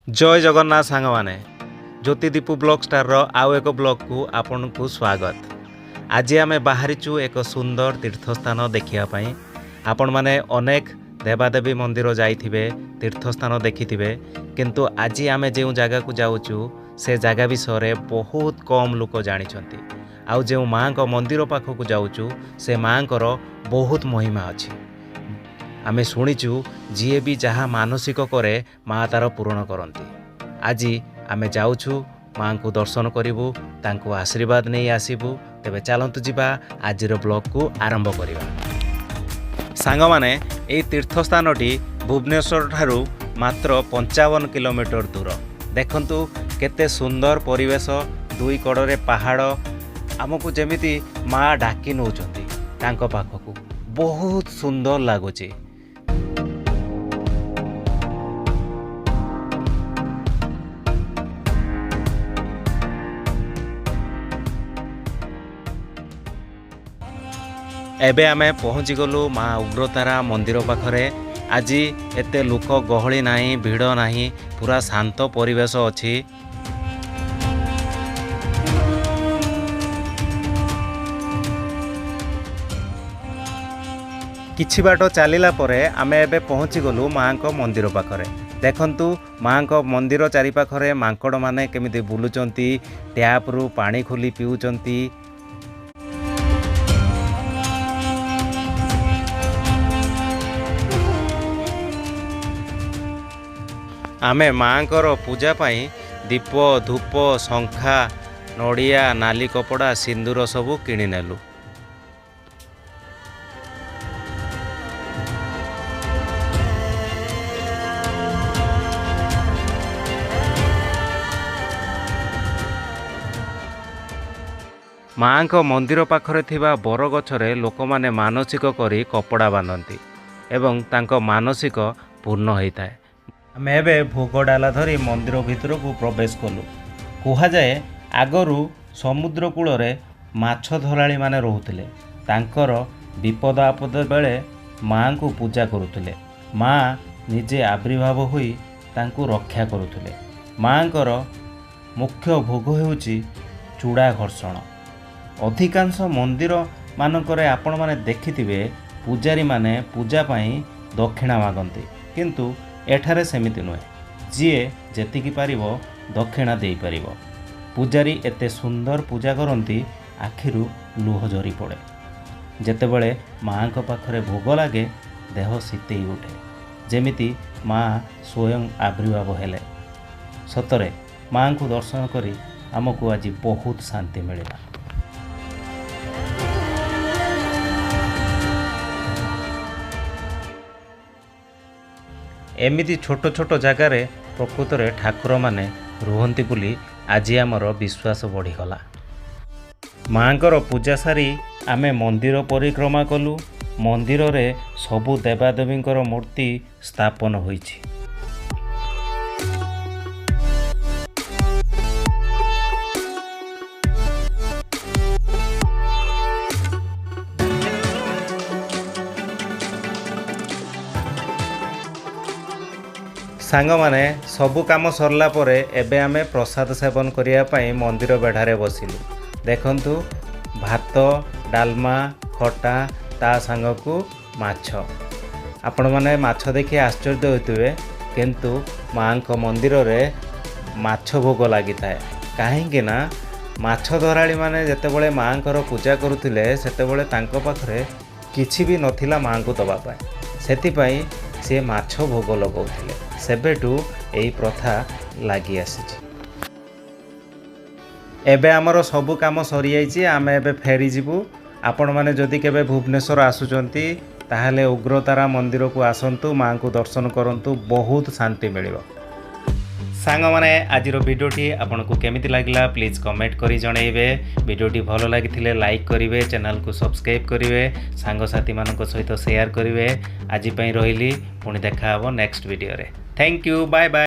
जय जगन्नाथ सांग मैंने ज्योतिदीपु ब्लॉग स्टार आउ एक ब्लॉग को आपण को स्वागत। आज आम बाहरीचु एक सुंदर तीर्थस्थान देखापी। आपण मैंने अनेक देवादेवी मंदिर जाइथिबे, तीर्थस्थान देखिथिबे, किंतु आज आम जो जगह को जाऊँ से जगह विषय बहुत कम लोक जानिछंती। आउ जो माँ को मंदिर पाखक जाऊँ से माँ बहुत महिमा अच्छी। आमे शुणीचु जी भी जहाँ मानसिक करे माँ तार पूरण करती। आज आमे जाऊँ माँ को दर्शन करूँ, तांको आशीर्वाद नहीं आसबू। तेबे चलतु जीवा आज ब्लॉग को आरंभ करिबा। सांग माने ए तीर्थस्थानटी भुवनेश्वर ठारू मात्र 55 किलोमीटर दूर। देखंतु केते सुंदर परिवेश, दुई कड़े पहाड़, आमको जेमिति माँ डाकी नौचंती तांको पाखकू। बहुत सुंदर लगुची। एबे आमे पहुँची गलु माँ उग्रतारा मंदिर पाखरे। आज एते लोक गहली नहीं, भिड़ नहीं, पूरा शांत परिवेश अच्छी। किछि बाट चलिला परे आमे एबे पहुँची गलु माँ को मंदिर पाखरे। देखंतु माँ को मंदिर चारि पाखरे मांकड़ माने केमिति बुलुचंती, ट्याप रु पानी खोली पिउचंती। आमे माँकर पूजा पाई दीप, धूप, शंखा, नड़िया, नाली कपड़ा, सिंदूर सबू किणी नेलु। माँ को मंदिर पाखरे थिबा बरगछरे लोक माने मानसिक करी कपड़ा बांधती एवं तांको मानसिक पूर्ण होता है। आम एवं भोग डाला धरी मंदिर भितर को प्रवेश कलु। कह जाए आगरू समुद्र कूल माछ धराड़ी माने रोहुथिले, तांकर विपद आपद बेले माँ को पूजा करुथिले। माँ निजे आविर्भाव होई तांको रक्षा करुथिले। माँकर मुख्य भोग हेउची चूड़ा घर्षण। अधिकांश मंदिर मानकरे आपण माने देखिथिबे पूजारी माने पूजा पाई दक्षिणा मागंती, किंतु एठारे सेमिति नुहे। जीए जेतिकी पारिबो दक्षिणा देई पारिबो। पूजारी एते सुंदर पूजा करती, आखिरु लुह झरी पड़े। जेतेबेले माँ को पाखरे भोग लागे देह शीतई उठे, जेमिति माँ स्वयं आविर्भाव हेले। सतरे माँ को दर्शन करी आमको आज बहुत शांति मिलिला। एमिति छोट छोट जगार प्रकृत में ठाकुर माने रुहंती बोली आज आमर विश्वास बढ़ीगला। माँकर पूजा सारी आमे मंदिर परिक्रमा कलु। मंदिर रे सबु देवादेवींकर मूर्ति स्थापन होईछि। सांग माने सबु काम सरला परे एबे आमे प्रसाद सेवन करिया पाई मंदिर बेढ़ारे बसिलु। देखंतु भात, डालमा, खटा, ता सांग को माछ। आपण माने माछ देखि आश्चर्य होइतबे, किंतु माँ को मंदिर रे माछ भोग लागि थाए। काहेकि ना माछ धराड़ी माने जेतेबेले माँ को पूजा करुथिले सेतेबेले तांको पाखरे किछि भी नथिला माँ को दबा पाए, सेतिपाई से माछ भोग लगाउथिले। सेबेटू एई प्रथा लागी आसीछि। एबे आमर सबु काम सरी जाइछि। आमे एबे फेरी जिबु। आपण माने जदि केबे भुवनेश्वर आसुचंती ताहाले उग्रतारा मंदिर को आसंतु, माँ को दर्शन करंतु, बहुत शांति मिलिबो। सांग माने आजिरो वीडियोटी आपनको केमिति लागिला प्लीज कमेंट करी जणैबे। वीडियोटी भलो लागिथिले लाइक करिवे, चैनल को सब्सक्राइब करिवे, सांग साथी मानक सहित शेयर करिवे। आज पई रहिली, पुणी देखा हबो नेक्स्ट वीडियो रे। Thank you, bye bye.